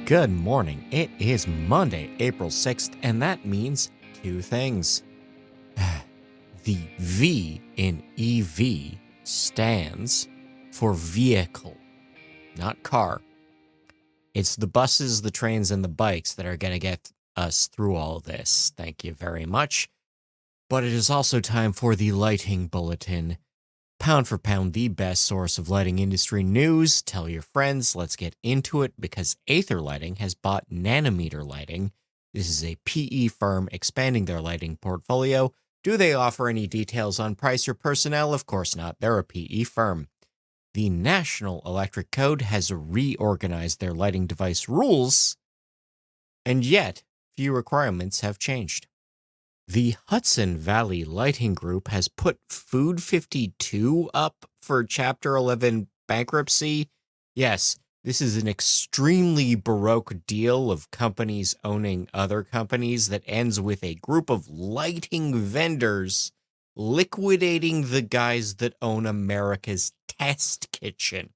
Good morning. It is Monday, April 6th, and that means two things. The V in EV stands for vehicle, not car. It's the buses, the trains, and the bikes that are going to get us through all this. Thank you very much. But it is also time for the lighting bulletin. Pound for pound, the best source of lighting industry news. Tell your friends. Let's get into it because Aether Lighting has bought Nanometer Lighting. This is a PE firm expanding their lighting portfolio. Do they offer any details on price or personnel? Of course not. They're a PE firm. The National Electric Code has reorganized their lighting device rules, and yet few requirements have changed. The Hudson Valley Lighting Group has put Food 52 up for Chapter 11 bankruptcy. Yes, this is an extremely Baroque deal of companies owning other companies that ends with a group of lighting vendors liquidating the guys that own America's test kitchen.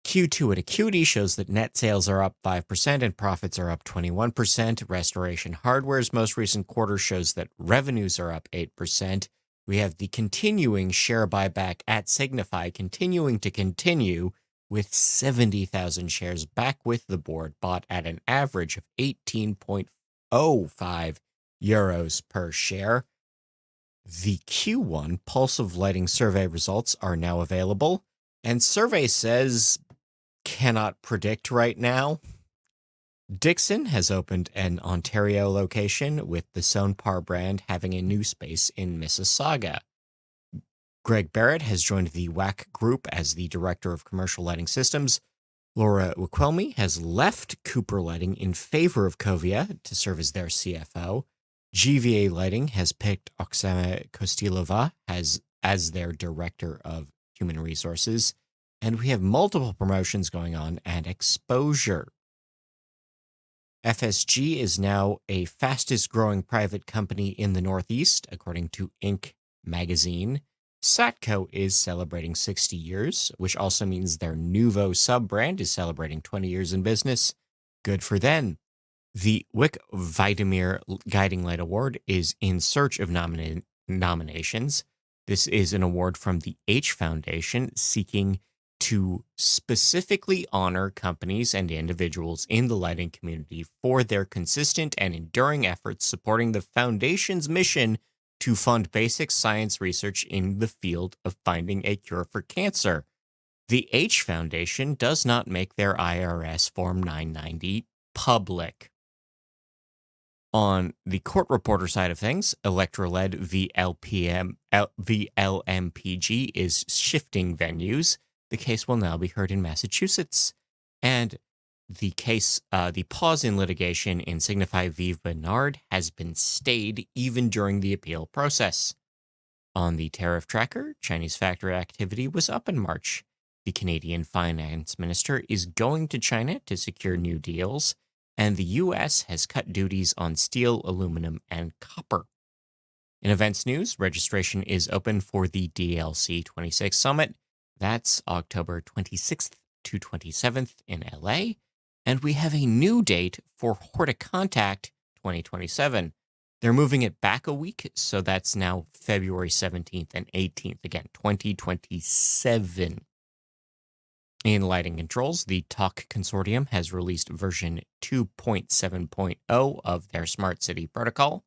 Q2 at Acuity shows that net sales are up 5% and profits are up 21%. Restoration Hardware's most recent quarter shows that revenues are up 8%. We have the continuing share buyback at Signify continuing to continue with 70,000 shares back with the board, bought at an average of 18.05 euros per share. The Q1 Pulse of Lighting survey results are now available, and survey says cannot predict right now. Dixon has opened an Ontario location, with the Sonepar brand having a new space in Mississauga. Greg Barrett has joined the WAC Group as the Director of Commercial Lighting Systems. Laura Wikwelme has left Cooper Lighting in favor of Covia to serve as their CFO. GVA Lighting has picked Oksana Kostilova as their Director of Human Resources. And we have multiple promotions going on and exposure. FSG is now a fastest growing private company in the Northeast, according to Inc. magazine. Satco is celebrating 60 years, which also means their Nuvo sub-brand is celebrating 20 years in business. Good for them. The Wick Vitamir Guiding Light Award is in search of nominations. This is an award from the H Foundation seeking to specifically honor companies and individuals in the lighting community for their consistent and enduring efforts supporting the Foundation's mission to fund basic science research in the field of finding a cure for cancer. The H Foundation does not make their IRS Form 990 public. On the court reporter side of things, Electra-led VLMPG is shifting venues. The case will now be heard in Massachusetts. And the pause in litigation in Signify v. Bernard has been stayed even during the appeal process. On the tariff tracker, Chinese factory activity was up in March. The Canadian finance minister is going to China to secure new deals, and the U.S. has cut duties on steel, aluminum, and copper. In events news, registration is open for the DLC 26 Summit. That's October 26th to 27th in LA. And we have a new date for Horticontact 2027. They're moving it back a week, so that's now February 17th and 18th. Again, 2027. In lighting controls, the TALK Consortium has released version 2.7.0 of their Smart City protocol.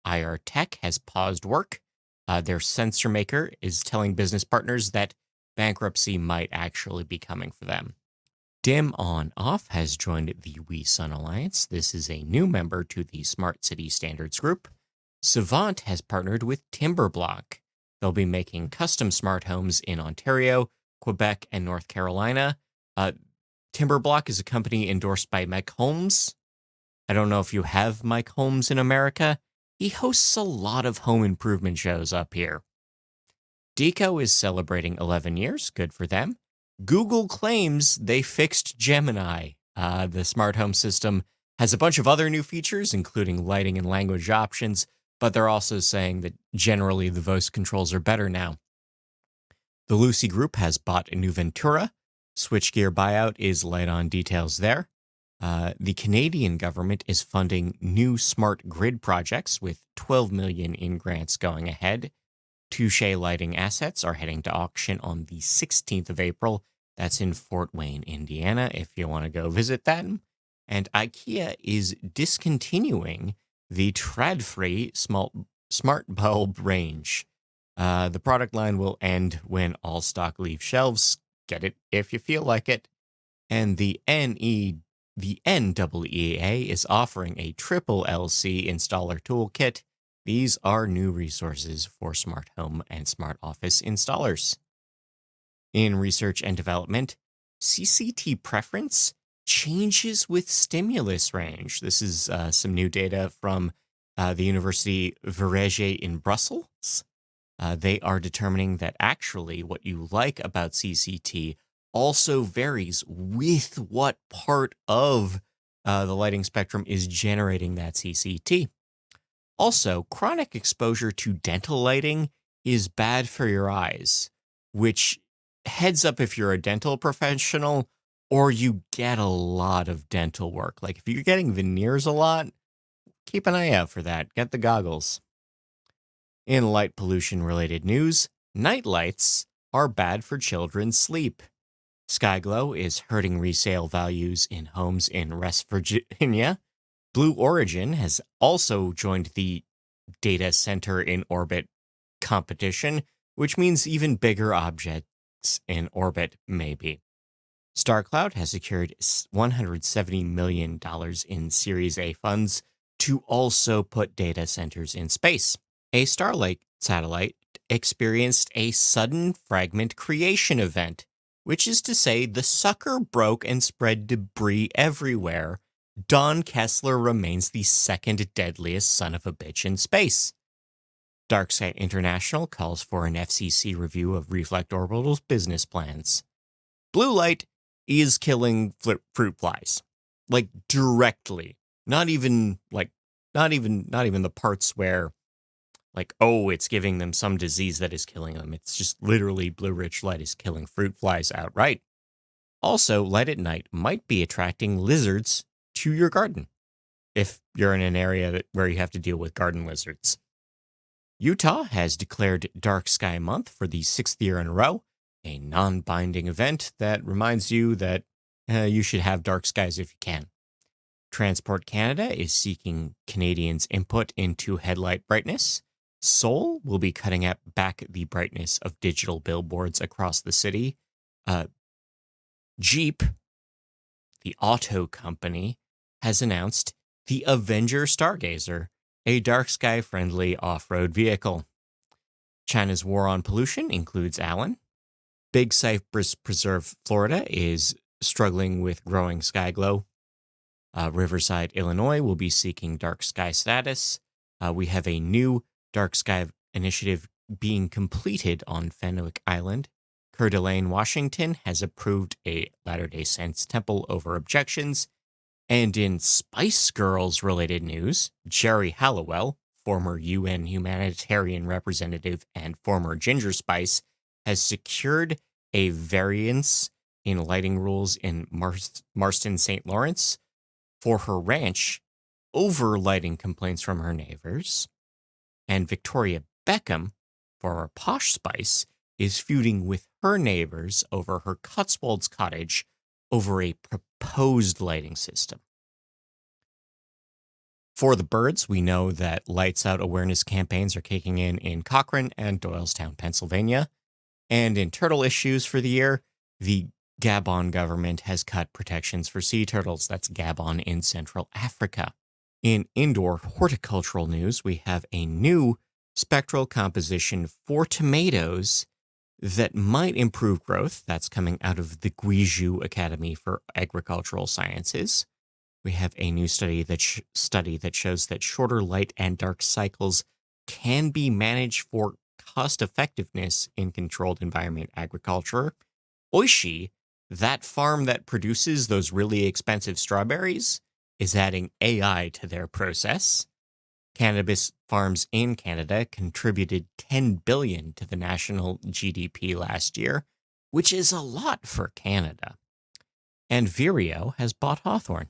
IR Tech has paused work. Their sensor maker is telling business partners that bankruptcy might actually be coming for them. Dim On Off has joined the We Sun Alliance. This is a new member to the Smart City Standards Group. Savant has partnered with Timberblock. They'll be making custom smart homes in Ontario, Quebec, and North Carolina. Timberblock is a company endorsed by Mike Holmes. I don't know if you have Mike Holmes in America. He hosts a lot of home improvement shows up here. Deco is celebrating 11 years. Good for them. Google claims they fixed Gemini. The smart home system has a bunch of other new features, including lighting and language options, but they're also saying that generally the voice controls are better now. The Lucy Group has bought a new Ventura. Switchgear buyout is light on details there. The Canadian government is funding new smart grid projects with 12 million in grants going ahead. Touche lighting assets are heading to auction on the 16th of April. That's in Fort Wayne, Indiana, if you want to go visit them. And IKEA is discontinuing the trad-free smart bulb range. The product line will end when all stock leaves shelves. Get it if you feel like it. And the NEEA is offering a triple LC installer toolkit. These are new resources for smart home and smart office installers. In research and development, CCT preference changes with stimulus range. This is some new data from the University Verege in Brussels. They are determining that actually what you like about CCT also varies with what part of the lighting spectrum is generating that CCT. Also, chronic exposure to dental lighting is bad for your eyes, which heads up if you're a dental professional or you get a lot of dental work. Like if you're getting veneers a lot, keep an eye out for that. Get the goggles. In light pollution related news, night lights are bad for children's sleep. Skyglow is hurting resale values in homes in West Virginia. Blue Origin has also joined the data center in orbit competition, which means even bigger objects in orbit, maybe. StarCloud has secured $170 million in Series A funds to also put data centers in space. A Starlink satellite experienced a sudden fragment creation event, which is to say the sucker broke and spread debris everywhere. Don Kessler remains the second deadliest son of a bitch in space. DarkSky International calls for an FCC review of Reflect Orbital's business plans. Blue light is killing fruit flies, like directly. Not even the parts where, like, oh, it's giving them some disease that is killing them. It's just literally blue-rich light is killing fruit flies outright. Also, light at night might be attracting lizards to your garden if you're in an area where you have to deal with garden lizards. Utah has declared Dark Sky Month for the 6th year in a row, a non-binding event that reminds you that you should have dark skies if you can. Transport Canada is seeking Canadians' input into headlight brightness. Seoul will be cutting back the brightness of digital billboards across the city. Jeep, the auto company, has announced the Avenger Stargazer, a dark sky-friendly off-road vehicle. China's war on pollution includes Allen. Big Cypress Preserve, Florida, is struggling with growing sky glow. Riverside, Illinois, will be seeking dark sky status. We have a new dark sky initiative being completed on Fenwick Island. Coeur d'Alene, Washington, has approved a Latter-day Saints temple over objections. And in Spice Girls related news, Jerry Halliwell, former UN humanitarian representative and former Ginger Spice, has secured a variance in lighting rules in Marston, St. Lawrence for her ranch over lighting complaints from her neighbors. And Victoria Beckham, former Posh Spice, is feuding with her neighbors over her Cotswolds cottage over a proposed lighting system. For the birds, we know that lights out awareness campaigns are kicking in Cochrane and Doylestown, Pennsylvania. And in turtle issues for the year, the Gabon government has cut protections for sea turtles. That's Gabon in Central Africa. In indoor horticultural news, we have a new spectral composition for tomatoes that might improve growth. That's coming out of the Guizhou Academy for Agricultural Sciences. We have a new study that shows that shorter light and dark cycles can be managed for cost effectiveness in controlled environment agriculture. Oishi, that farm that produces those really expensive strawberries, is adding AI to their process. Cannabis farms in Canada contributed $10 billion to the national GDP last year. which is a lot for Canada. And Vireo has bought Hawthorne.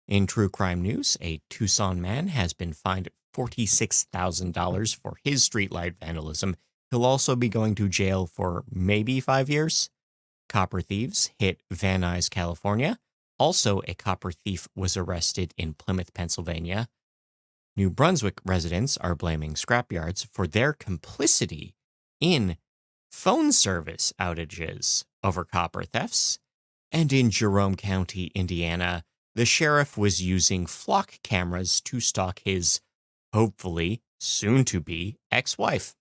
In true crime news, a Tucson man has been fined $46,000 for his streetlight vandalism. He'll also be going to jail for maybe 5 years. Copper thieves hit Van Nuys, California. Also, a copper thief was arrested in Plymouth, Pennsylvania. New Brunswick residents are blaming scrapyards for their complicity in phone service outages over copper thefts. And in Jerome County, Indiana, the sheriff was using flock cameras to stalk his, hopefully, soon-to-be ex-wife.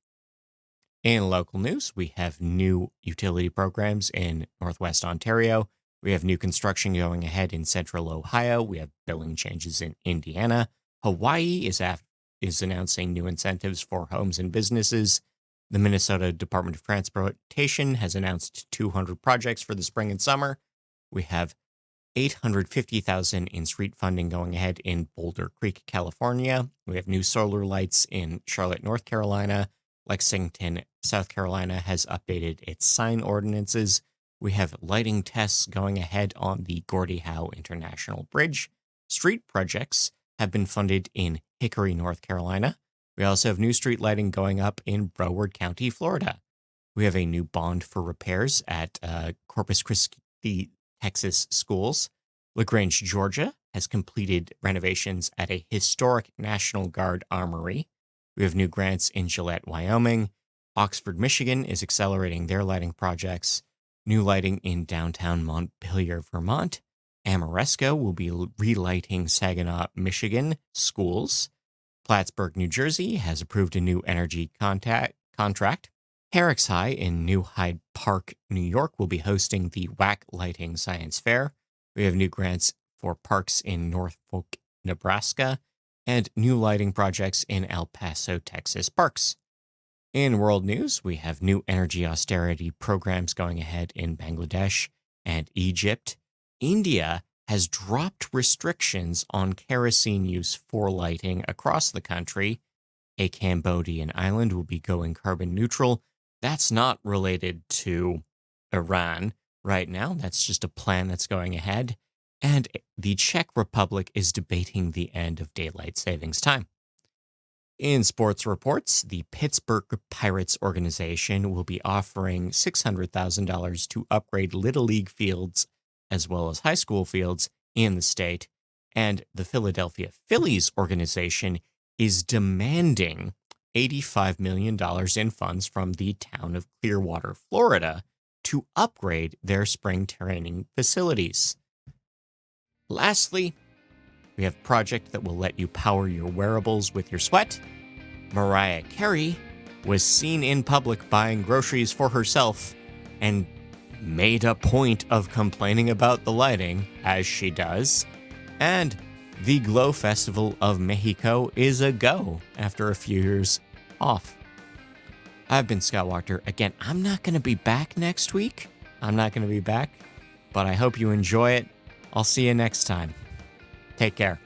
In local news, we have new utility programs in Northwest Ontario. We have new construction going ahead in Central Ohio. We have billing changes in Indiana. Hawaii is announcing new incentives for homes and businesses. The Minnesota Department of Transportation has announced 200 projects for the spring and summer. We have $850,000 in street funding going ahead in Boulder Creek, California. We have new solar lights in Charlotte, North Carolina. Lexington, South Carolina has updated its sign ordinances. We have lighting tests going ahead on the Gordie Howe International Bridge. Street projects have been funded in Hickory, North Carolina. We also have new street lighting going up in Broward County, Florida. We have a new bond for repairs at Corpus Christi, Texas schools. LaGrange, Georgia has completed renovations at a historic National Guard armory. We have new grants in Gillette, Wyoming. Oxford, Michigan is accelerating their lighting projects. New lighting in downtown Montpelier, Vermont. Amoresco will be relighting Saginaw, Michigan schools. Plattsburgh, New Jersey has approved a new energy contract. Herrick's High in New Hyde Park, New York will be hosting the WAC Lighting Science Fair. We have new grants for parks in Norfolk, Nebraska, and new lighting projects in El Paso, Texas parks. In world news, we have new energy austerity programs going ahead in Bangladesh and Egypt. India has dropped restrictions on kerosene use for lighting across the country. A Cambodian island will be going carbon neutral. That's not related to Iran right now. That's just a plan that's going ahead. And the Czech Republic is debating the end of daylight savings time. In sports reports, the Pittsburgh Pirates organization will be offering $600,000 to upgrade Little League fields as well as high school fields in the state. And the Philadelphia Phillies organization is demanding $85 million in funds from the town of Clearwater, Florida, to upgrade their spring training facilities. Lastly, we have a project that will let you power your wearables with your sweat. Mariah Carey was seen in public buying groceries for herself and made a point of complaining about the lighting, as she does. And the Glow Festival of Mexico is a go after a few years off. I've been Scott Wachter. Again, I'm not going to be back next week. But I hope you enjoy it. I'll see you next time. Take care.